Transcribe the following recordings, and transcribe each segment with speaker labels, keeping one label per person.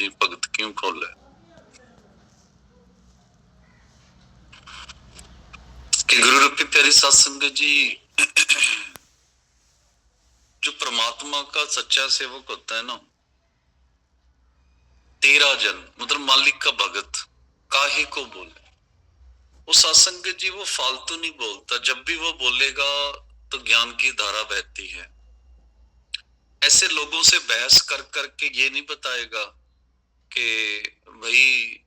Speaker 1: अपनी भगत क्यों खोले। कि गुरु रूपी प्यारी साध संगत जी, जो परमात्मा का सच्चा सेवक होता है ना, तेरा जन मतलब मालिक का भगत काहे को बोले। वो साध संगत जी वो फालतू नहीं बोलता, जब भी वो बोलेगा तो ज्ञान की धारा बहती है। ऐसे लोगों से बहस कर करके ये नहीं बताएगा कि भाई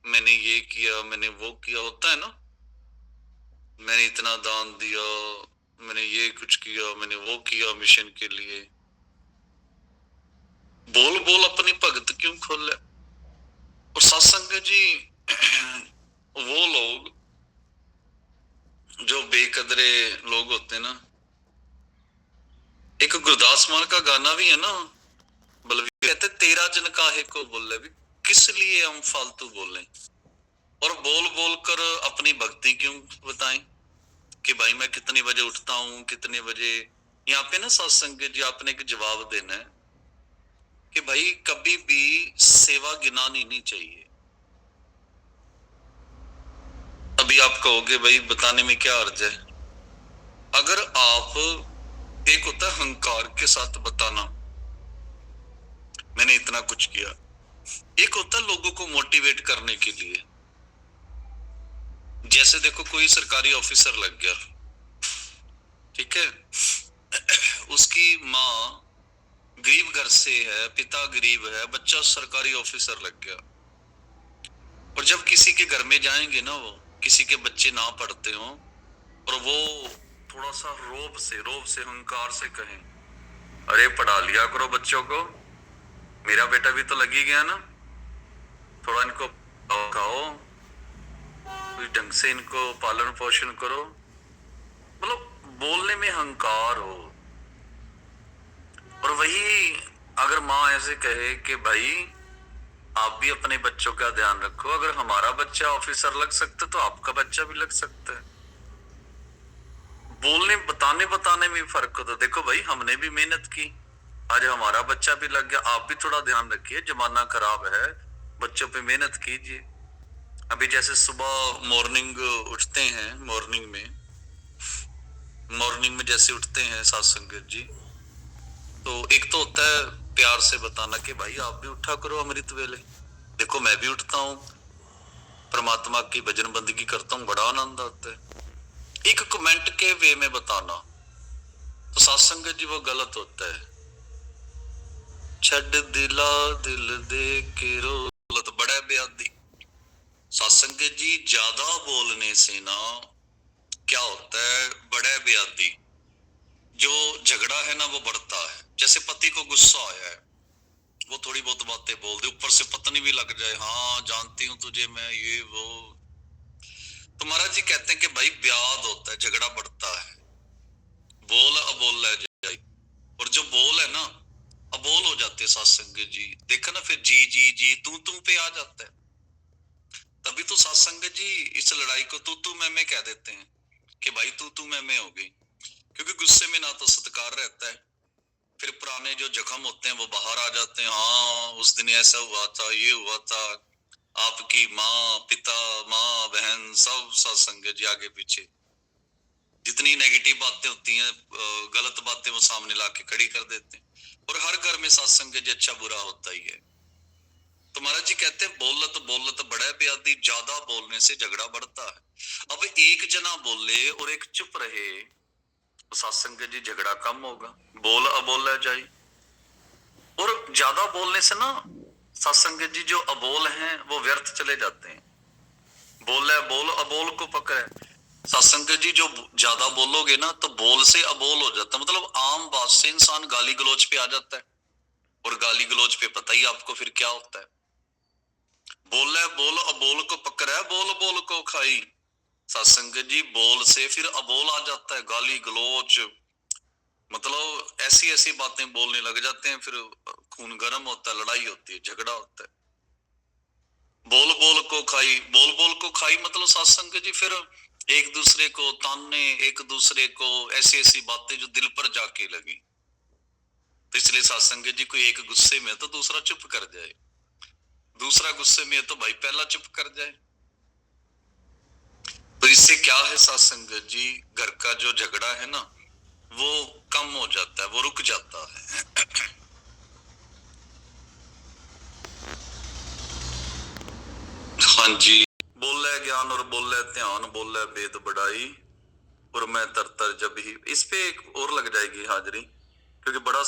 Speaker 1: मैंने ये किया मैंने वो किया, होता है ना, मैंने इतना दान दिया, मैंने ये कुछ किया, मैंने वो किया मिशन के लिए। बोल बोल अपनी भगत क्यों खोले। और सत्संग जी वो लोग जो बेकदरे लोग होते हैं ना, एक गुरदास मान का गाना भी है ना, बलवीर कहते तेरा जन काहे को बोले, भी किस लिए हम फालतू बोले और बोल बोल कर अपनी भक्ति क्यों बताएं कि भाई मैं कितने बजे उठता हूं कितने बजे। यहाँ पे ना सत्संग जी आपने एक जवाब देना है कि भाई कभी भी सेवा गिनानी नहीं चाहिए। अभी आप कहोगे भाई बताने में क्या अर्ज है। अगर आप, एक होता है अहंकार के साथ बताना मैंने इतना कुछ किया, एक होता है लोगों को मोटिवेट करने के लिए। जैसे देखो कोई सरकारी ऑफिसर लग गया, ठीक है, उसकी माँ गरीब घर से है, पिता गरीब है, बच्चा सरकारी ऑफिसर लग गया। और जब किसी के घर में जाएंगे ना, वो किसी के बच्चे ना पढ़ते हो और वो थोड़ा सा रोब से अहंकार से कहें अरे पढ़ा लिया करो बच्चों को, मेरा बेटा भी तो लग ही गया ना, थोड़ा इनको खाओ, कोई ढंग से इनको पालन पोषण करो, मतलब बोलने में अहंकार हो। और वही अगर माँ ऐसे कहे कि भाई आप भी अपने बच्चों का ध्यान रखो, अगर हमारा बच्चा ऑफिसर लग सकता तो आपका बच्चा भी लग सकता है। बोलने बताने में फर्क होता। देखो भाई हमने भी मेहनत की, आज हमारा बच्चा भी लग गया, आप भी थोड़ा ध्यान रखिए, जमाना खराब है, बच्चों पे मेहनत कीजिए। अभी जैसे सुबह मॉर्निंग उठते हैं, मॉर्निंग में जैसे उठते हैं साध संगत जी, तो एक तो होता है प्यार से बताना कि भाई आप भी उठा करो अमृत वेले, देखो मैं भी उठता हूँ, परमात्मा की भजन बंदगी करता हूँ, बड़ा आनंद आता है। एक कमेंट के वे में बताना तो सत्संग जी वो गलत होता है। छड़ दिला दिल दे के रो, गलत, बड़ा ब्यादी। सत्संग जी ज्यादा बोलने से ना क्या होता है, बड़ा ब्यादी, जो झगड़ा है ना वो बढ़ता है। जैसे पति को गुस्सा आया है, वो थोड़ी बहुत बातें बोल दे, ऊपर से पत्नी भी लग जाए, हाँ जानती हूं तुझे मैं ये वो, तो महाराज जी कहते हैं कि भाई ब्याद होता है, झगड़ा बढ़ता है। बोल अबोल रह जाए, और जो बोल है ना अबोल हो जाते हैं सत्संग जी, देखा ना, फिर जी जी जी तू पे आ जाता है। तभी तो सत्संग जी इस लड़ाई को तू मैं कह देते हैं कि भाई तू मैं हो गई, क्योंकि गुस्से में ना तो सत्कार रहता है, फिर पुराने जो जख्म होते हैं वो बाहर आ जाते हैं। हाँ उस दिन ऐसा हुआ था, ये हुआ था, आपकी माँ पिता माँ बहन सब सत्संग जी आगे पीछे जितनी नेगेटिव बातें होती हैं, गलत बातें वो सामने लाके खड़ी कर देते हैं। और हर घर में सत्संग जी अच्छा बुरा होता ही है। तो महाराज जी कहते हैं बोलत बड़ा ब्यादी, ज्यादा बोलने से झगड़ा बढ़ता है। अब एक जना बोले और एक चुप रहे तो सत्संग जी झगड़ा कम होगा, बोल अबोला जाए। और ज्यादा बोलने से ना सत्संग जी जो अबोल हैं वो व्यर्थ चले जाते हैं। बोले बोल अबोल को पकड़े, सत्संग जी जो ज्यादा बोलोगे ना तो बोल से अबोल हो जाता है, मतलब आम बात से इंसान गाली गलौज पे आ जाता है, और गाली गलौज पे पता ही आपको फिर क्या होता है। बोले बोल अबोल को पकड़े, बोल बोल को खाई। सत्संग जी बोल से फिर अबोल आ जाता है, गाली गलौज, मतलब ऐसी ऐसी बातें बोलने लग जाते हैं, फिर खून गर्म होता है, लड़ाई होती है, झगड़ा होता है। बोल बोल को खाई, बोल बोल को खाई मतलब सत्संग जी फिर एक दूसरे को तानने, एक दूसरे को ऐसी ऐसी बातें जो दिल पर जाके लगी। तो इसलिए सत्संग जी कोई एक गुस्से में तो दूसरा चुप कर जाए, दूसरा गुस्से में है तो भाई पहला चुप कर जाए। तो इससे क्या है साथ संगत जी, घर का जो झगड़ा है ना वो कम हो जाता है, वो रुक जाता है। हाँ जी। बोले ज्ञान और बोले ध्यान, बोले वेद बढ़ाई, और मैं तरतर जब ही, इस पे एक और लग जाएगी हाजिरी, क्योंकि बड़ा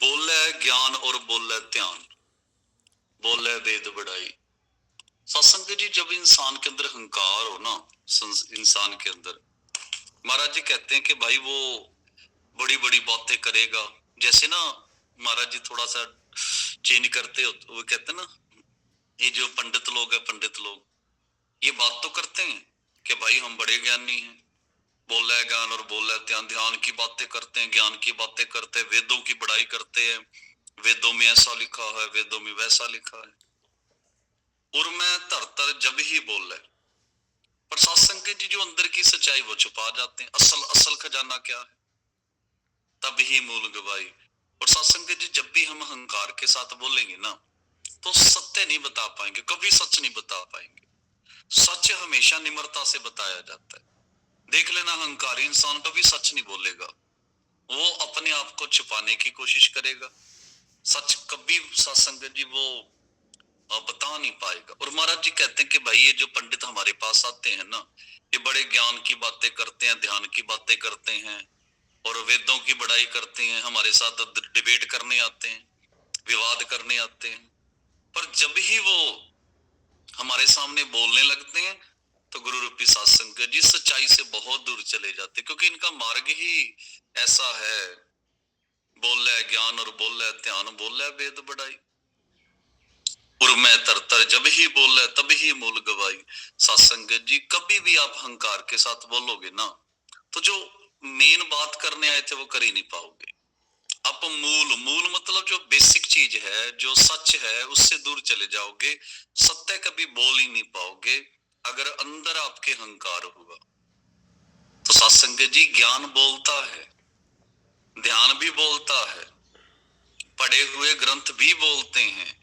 Speaker 1: बोले ज्ञान और बोले ध्यान, बोले वेद बढ़ाई। सत्संग जी, जब इंसान के अंदर अहंकार हो ना, इंसान के अंदर, महाराज जी कहते हैं कि भाई वो बड़ी बड़ी बातें करेगा। जैसे ना महाराज जी थोड़ा सा चेंज करते हो, वो कहते हैं ना, ये जो पंडित लोग है, पंडित लोग ये बात तो करते हैं कि भाई हम बड़े ज्ञानी हैं, बोले ज्ञान और बोले ध्यान, ध्यान की बातें करते हैं, ज्ञान की बातें करते हैं, वेदों की बड़ाई करते हैं, वेदों में ऐसा लिखा है, वेदों में वैसा लिखा है, और मैं तरतर जब ही बोल रहे, पर सत्संग की जो अंदर की सच्चाई वो छुपा जाते हैं। असल असल खजाना क्या है, तब ही मूल गवाही। और सत्संग जी, जब भी हम अहंकार के साथ बोलेंगे ना तो सत्य नहीं बता पाएंगे, कभी सच नहीं बता पाएंगे। सच हमेशा निम्रता से बताया जाता है। देख लेना, अहंकारी इंसान कभी सच नहीं बोलेगा, वो अपने आप को छुपाने की कोशिश करेगा। सच कभी सत्संग जी वो बता नहीं पाएगा। और महाराज जी कहते हैं कि भाई ये जो पंडित हमारे पास आते हैं ना, ये बड़े ज्ञान की बातें करते हैं, ध्यान की बातें करते हैं, और वेदों की बड़ाई करते हैं, हमारे साथ डिबेट करने आते हैं, विवाद करने आते हैं, पर जब ही वो हमारे सामने बोलने लगते हैं तो गुरु रूपी सत्संग जी सच्चाई से बहुत दूर चले जाते, क्योंकि इनका मार्ग ही ऐसा है, बोले ज्ञान और बोले ध्यान, बोले वेद बढ़ाई, और मैं तरतर जब ही बोले तब ही मूल गवाई। सत्संग जी, कभी भी आप अहंकार के साथ बोलोगे ना तो जो मेन बात करने आए थे वो कर ही नहीं पाओगे। आप मूल मूल मतलब जो बेसिक चीज है, जो सच है, उससे दूर चले जाओगे। सत्य कभी बोल ही नहीं पाओगे अगर अंदर आपके अहंकार होगा। तो सत्संग जी, ज्ञान बोलता है, ध्यान भी बोलता है, पढ़े हुए ग्रंथ भी बोलते हैं।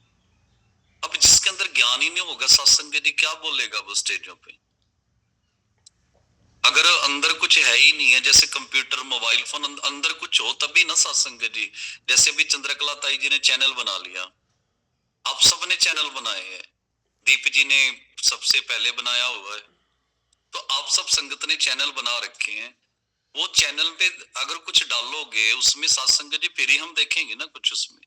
Speaker 1: अब जिसके अंदर ज्ञान ही नहीं होगा सत्संग जी, क्या बोलेगा वो स्टेजों पे? अगर अंदर कुछ है ही नहीं है, जैसे कंप्यूटर, मोबाइल फोन, अंदर कुछ हो तभी ना सत्संग जी। जैसे अभी चंद्रकला ताई जी ने चैनल बना लिया, आप सबने चैनल बनाए हैं, दीप जी ने सबसे पहले बनाया हुआ है, तो आप सब संगत ने चैनल बना रखे हैं। वो चैनल पे अगर कुछ डालोगे उसमें सत्संग जी, फिर ही हम देखेंगे ना कुछ उसमें।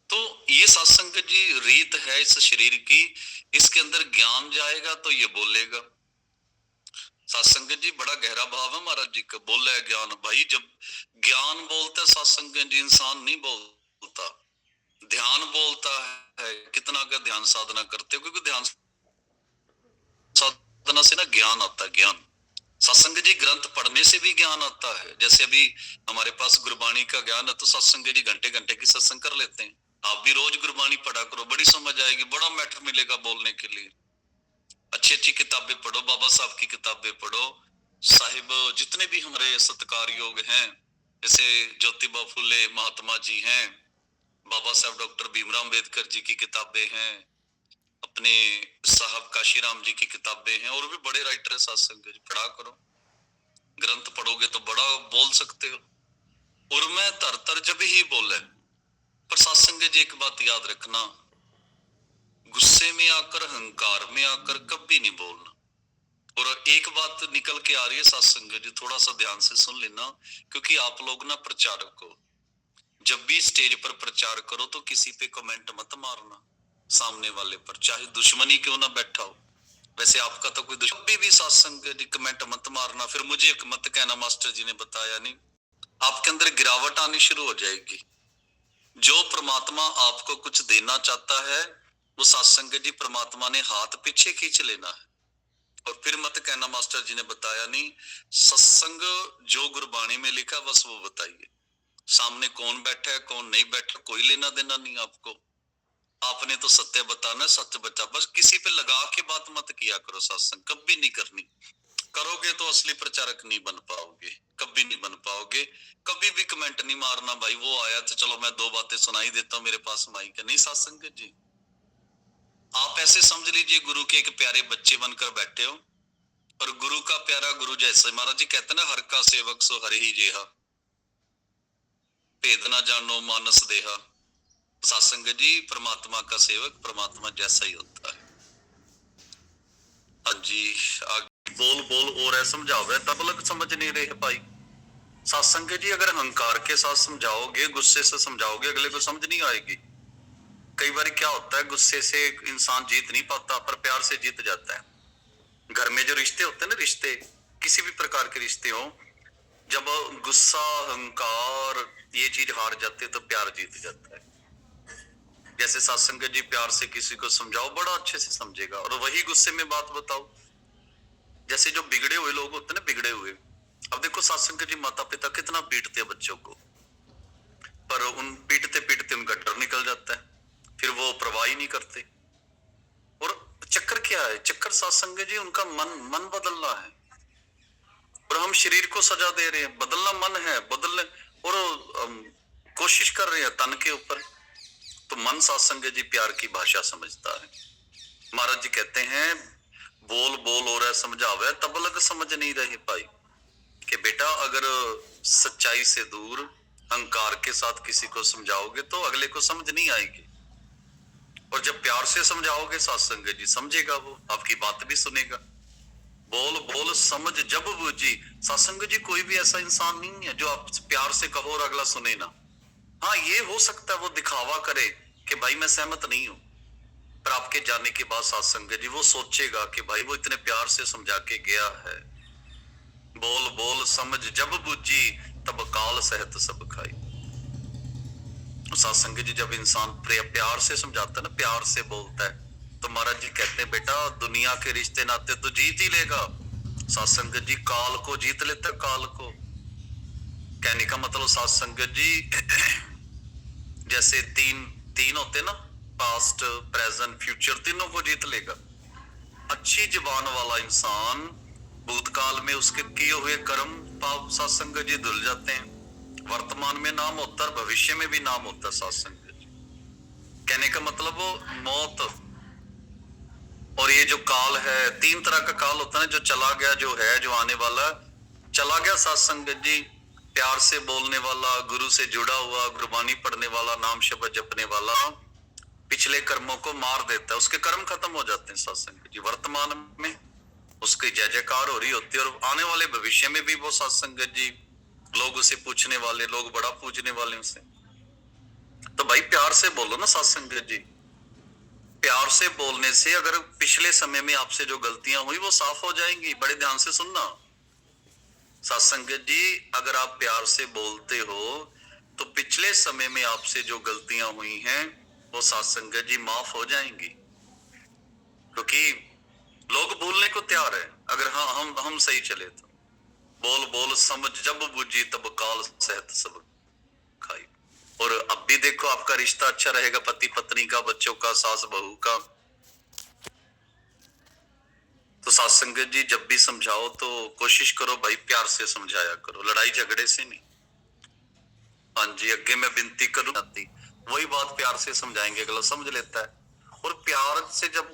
Speaker 1: तो ये सत्संग जी रीत है इस शरीर की, इसके अंदर ज्ञान जाएगा तो ये बोलेगा। सत्संग जी बड़ा गहरा भाव है महाराज जी का, बोले ज्ञान। भाई जब ज्ञान बोलता सत्संग जी, इंसान नहीं बोलता, ध्यान बोलता है। कितना का ध्यान साधना करते हो, क्योंकि ध्यान साधना से ना ज्ञान आता है, ज्ञान। सत्संग जी, ग्रंथ पढ़ने से भी ज्ञान आता है। जैसे अभी हमारे पास गुरबाणी का ज्ञान है, तो सत्संग जी घंटे घंटे की सत्संग कर लेते हैं। आप भी रोज गुरबाणी पढ़ा करो, बड़ी समझ आएगी, बड़ा मैटर मिलेगा बोलने के लिए। अच्छी अच्छी किताबें पढ़ो, बाबा साहब की किताबें पढ़ो, साहिब जितने भी हमारे सत्कार योग हैं, जैसे ज्योतिबा फुले महात्मा जी हैं, बाबा साहब डॉक्टर भीमराव अंबेडकर जी की किताबें हैं, अपने साहब काशीराम जी की किताबें हैं, और भी बड़े राइटर है सत्संग जी, पढ़ा करो। ग्रंथ पढ़ोगे तो बड़ा बोल सकते हो। और मैं तरतर जब ही बोले, पर सत्संग जी एक बात याद रखना, गुस्से में आकर, अहंकार में आकर कभी नहीं बोलना। और एक बात निकल के आ रही है सत्संग जी, थोड़ा सा ध्यान से सुन लेना, क्योंकि आप लोग ना प्रचारक हो। जब भी स्टेज पर प्रचार करो तो किसी पे कमेंट मत मारना, सामने वाले पर, चाहे दुश्मनी क्यों ना बैठा हो। वैसे आपका तो कोई दुश्मन भी सत्संग जी, कमेंट मत मारना, फिर मुझे मत कहना मास्टर जी ने बताया नहीं। आपके अंदर गिरावट आनी शुरू हो जाएगी। जो परमात्मा आपको कुछ देना चाहता है, वो सत्संग जी परमात्मा ने हाथ पीछे खींच लेना है। और फिर मत कहना मास्टर जी ने बताया नहीं। सत्संग जो गुरबाणी में लिखा बस वो बताइए। सामने कौन बैठा है कौन नहीं बैठा, कोई लेना देना नहीं आपको। आपने तो सत्य बताना, सत्य बचा, बस किसी पे लगा के बात मत किया करो। सत्संग कभी नहीं करनी। करोगे तो असली प्रचारक नहीं बन पाओगे, कभी नहीं बन पाओगे। कभी भी कमेंट नहीं मारना भाई वो आया तो चलो मैं दो बातें सुनाई देता हूँ, मेरे पास माइक है। नहीं साथ संगत जी, आप ऐसे समझ लीजिए गुरु के एक प्यारे बच्चे बनकर बैठे हो, और गुरु का प्यारा गुरु जैसे महाराज जी कहते ना, हर का सेवक सो हरि ही जेहा, भेद ना जानो मानस देहा। सत्संग जी परमात्मा का सेवक परमात्मा जैसा ही होता है। हाँ जी, आगे बोल बोल और है समझावे तब लग समझ नहीं रहे भाई। सत्संग जी अगर अहंकार के साथ समझाओगे, गुस्से से समझाओगे, अगले को समझ नहीं आएगी। कई बार क्या होता है, गुस्से से इंसान जीत नहीं पाता, पर प्यार से जीत जाता है। घर में जो रिश्ते होते हैं ना, रिश्ते किसी भी प्रकार के रिश्ते हो, जब गुस्सा अहंकार ये चीज हार जाती है तो प्यार जीत जाता है। जैसे सत्संग जी प्यार से किसी को समझाओ, बड़ा अच्छे से समझेगा, और वही गुस्से में बात बताओ। जैसे जो बिगड़े हुए लोग होते हैं ना, बिगड़े हुए, अब देखो सत्संग जी माता पिता कितना पीटते हैं बच्चों को, पर उन पीटते पीटते उनका डर निकल जाता है, फिर वो परवाह ही नहीं करते। और चक्कर क्या है, चक्कर सत्संग जी उनका मन बदलना है, और हम शरीर को सजा दे रहे हैं। बदलना मन है, बदलने और कोशिश कर रहे हैं तन के ऊपर। तो मन सत्संग जी प्यार की भाषा समझता है। महाराज जी कहते हैं बोल बोल और समझावे तब लग समझ नहीं रहे भाई, कि बेटा अगर सच्चाई से दूर अहंकार के साथ किसी को समझाओगे तो अगले को समझ नहीं आएगी, और जब प्यार से समझाओगे सत्संग जी समझेगा, वो आपकी बात भी सुनेगा। बोल बोल समझ जब बूझी। सत्संग जी कोई भी ऐसा इंसान नहीं है जो आप प्यार से कहो और अगला सुने ना। हाँ ये हो सकता है वो दिखावा करे कि भाई मैं सहमत नहीं हूं, पर आपके जाने के बाद सत्संग जी वो सोचेगा कि भाई वो इतने प्यार से समझा के गया है। बोल बोल समझ जब बूझी तब काल सहत सब खाई। सत्संग जी जब इंसान प्यार से समझाता है ना, प्यार से बोलता है, तो महाराज जी कहते हैं बेटा दुनिया के रिश्ते नाते तो जीत ही लेगा। सत्संग जी काल को जीत लेता है, काल को। कहने का मतलब सत्संग जी जैसे तीन होते ना, पास्ट प्रेजेंट फ्यूचर, तीनों को जीत लेगा। अच्छी जुबान वाला इंसान भूतकाल में उसके किए हुए कर्म पाप सत्संग जी धुल जाते हैं, वर्तमान में नाम होता है, भविष्य में भी नाम होता है सत्संग जी। कहने का मतलब वो मौत और ये जो काल है, तीन तरह का काल होता है, जो चला गया, जो है, जो आने वाला। चला गया सत्संग जी प्यार से बोलने वाला, गुरु से जुड़ा हुआ, गुरबानी पढ़ने वाला, नाम शब्द जपने वाला, पिछले कर्मों को मार देता है, उसके कर्म खत्म हो जाते हैं सत्संग जी। वर्तमान में उसकी जय जयकार हो रही होती है, और आने वाले भविष्य में भी वो सत्संग जी लोग उसे पूछने वाले, लोग बड़ा पूजने वाले उसे। तो भाई प्यार से बोलो ना सत्संग जी। प्यार से बोलने से अगर पिछले समय में आपसे जो गलतियां हुई वो साफ हो जाएंगी। बड़े ध्यान से सुनना सत्संग जी, अगर आप प्यार से बोलते हो तो पिछले समय में आपसे जो गलतियां हुई हैं वो सत्संग जी माफ हो जाएंगी, क्योंकि लोग भूलने को तैयार है अगर हाँ हम सही चले तो। बोल बोल समझ जब बूझी तब काल सहत सब खाई। और अब भी देखो आपका रिश्ता अच्छा रहेगा, पति पत्नी का, बच्चों का, सास बहू का। तो सत्संग जी जब भी समझाओ तो कोशिश करो भाई प्यार से समझाया करो, लड़ाई झगड़े से नहीं। हाँ जी, अगे मैं विनती करूं, वही बात प्यार से समझाएंगे, अगला समझ लेता है। और प्यार से जब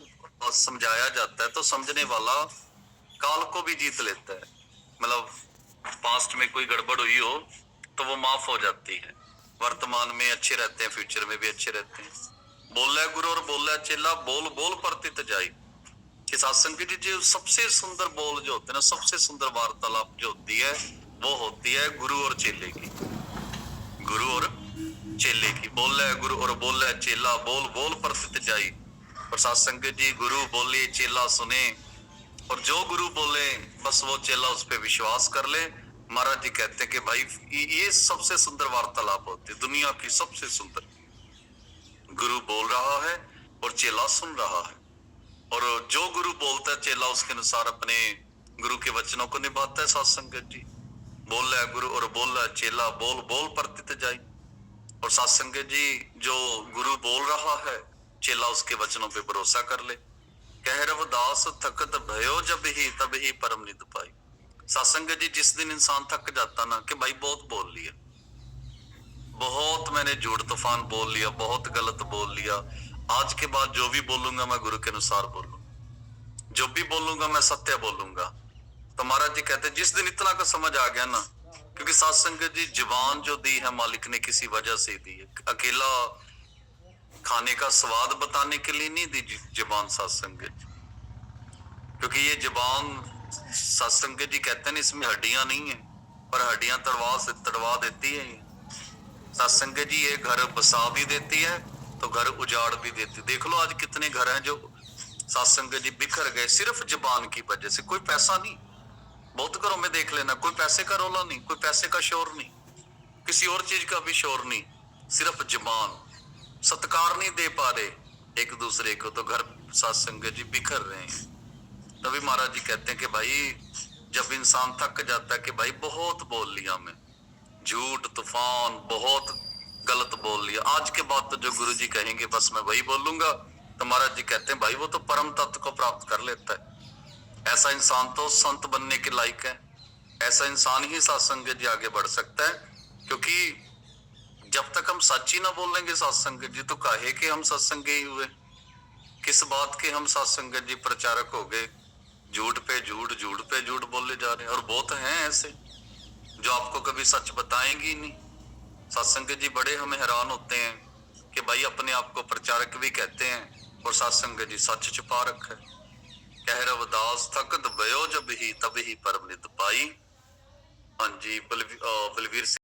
Speaker 1: समझाया जाता है तो समझने वाला काल को भी जीत लेता है। मतलब पास्ट में कोई गड़बड़ हुई हो तो वो माफ हो जाती है, वर्तमान में अच्छे रहते हैं, फ्यूचर में भी अच्छे रहते हैं। बोला गुरु और बोला चेला, बोल बोल परतित जाई। कि सत्संग जी जो सबसे सुंदर बोल जो होते हैं ना, सबसे सुंदर वार्तालाप जो होती है वो होती है गुरु और चेले की। गुरु और चेले की। बोले गुरु और बोले चेला, बोल बोल परतित जाई। और सत्संग जी गुरु बोले चेला सुने, और जो गुरु बोले बस वो चेला उस पर विश्वास कर ले। महाराज जी कहते हैं कि भाई ये सबसे सुंदर वार्तालाप होती है, दुनिया की सबसे सुंदर। गुरु बोल रहा है और चेला सुन रहा है, और जो गुरु बोलता है चेला उसके अनुसार अपने गुरु के वचनों को निभाता है। सत्संग जी बोला गुरु और बोला चेला, बोल बोल परतित जाई। और सत्संग जी जो गुरु बोल रहा है चेला उसके वचनों पे भरोसा कर ले। कह रविदास थकत भयो जब ही तब ही परम निध पाई। सत्संग जी जिस दिन इंसान थक जाता ना कि भाई बहुत बोल लिया, बहुत मैंने झूठ तूफान बोल लिया, बहुत गलत बोल लिया, आज के बाद जो भी बोलूंगा मैं गुरु के अनुसार बोलूंगा, जो भी बोलूंगा मैं सत्य बोलूंगा। तो महाराज जी कहते जिस दिन इतना का समझ आ गया ना, क्योंकि सत्संग जी जुबान जो दी है मालिक ने किसी वजह से दी है, अकेला खाने का स्वाद बताने के लिए नहीं दी जुबान सत्संग जी, क्योंकि ये जुबान सत्संग जी कहते हैं इसमें हड्डियां नहीं है, पर हड्डियां तड़वा देती है। सत्संग जी ये घर बसा भी देती है तो घर उजाड़ भी देती। देख लो आज कितने घर हैं जो सत्संग जी बिखर गए सिर्फ जुबान की वजह से। कोई पैसा नहीं, बहुत घरों में देख लेना, कोई पैसे का रोला नहीं, कोई पैसे का शोर नहीं, किसी और चीज का भी शोर नहीं, सिर्फ जुबान। सत्कार नहीं दे पा रहे एक दूसरे को तो घर सत्संग जी बिखर रहे हैं। तभी महाराज जी कहते हैं कि भाई जब इंसान थक जाता है कि भाई बहुत बोल लिया मैं, झूठ तूफान बहुत गलत बोल लिया, आज के बाद तो जो गुरु जी कहेंगे बस मैं वही बोलूंगा, तो महाराज जी कहते हैं भाई वो तो परम तत्व को प्राप्त कर लेता है। ऐसा इंसान तो संत बनने के लायक है, ऐसा इंसान ही सत्संग जी आगे बढ़ सकता है। क्योंकि जब तक हम सच ही ना बोलेंगे सत्संग जी तो काहे के हम सत्संग ही हुए, किस बात के हम सत्संग जी प्रचारक हो गए, झूठ पे झूठ, झूठ पे झूठ बोले जा रहे हैं। और बहुत हैं ऐसे जो आपको कभी सच बताएंगे ही नहीं। सत्संग जी बड़े हमें हैरान होते हैं कि भाई अपने आप को प्रचारक भी कहते हैं और सत्संग जी सच छुपा रखा है। कह रविदास थकत भयो जब ही तब ही परम निध पाई। हाँ जी, बलवीर सिंह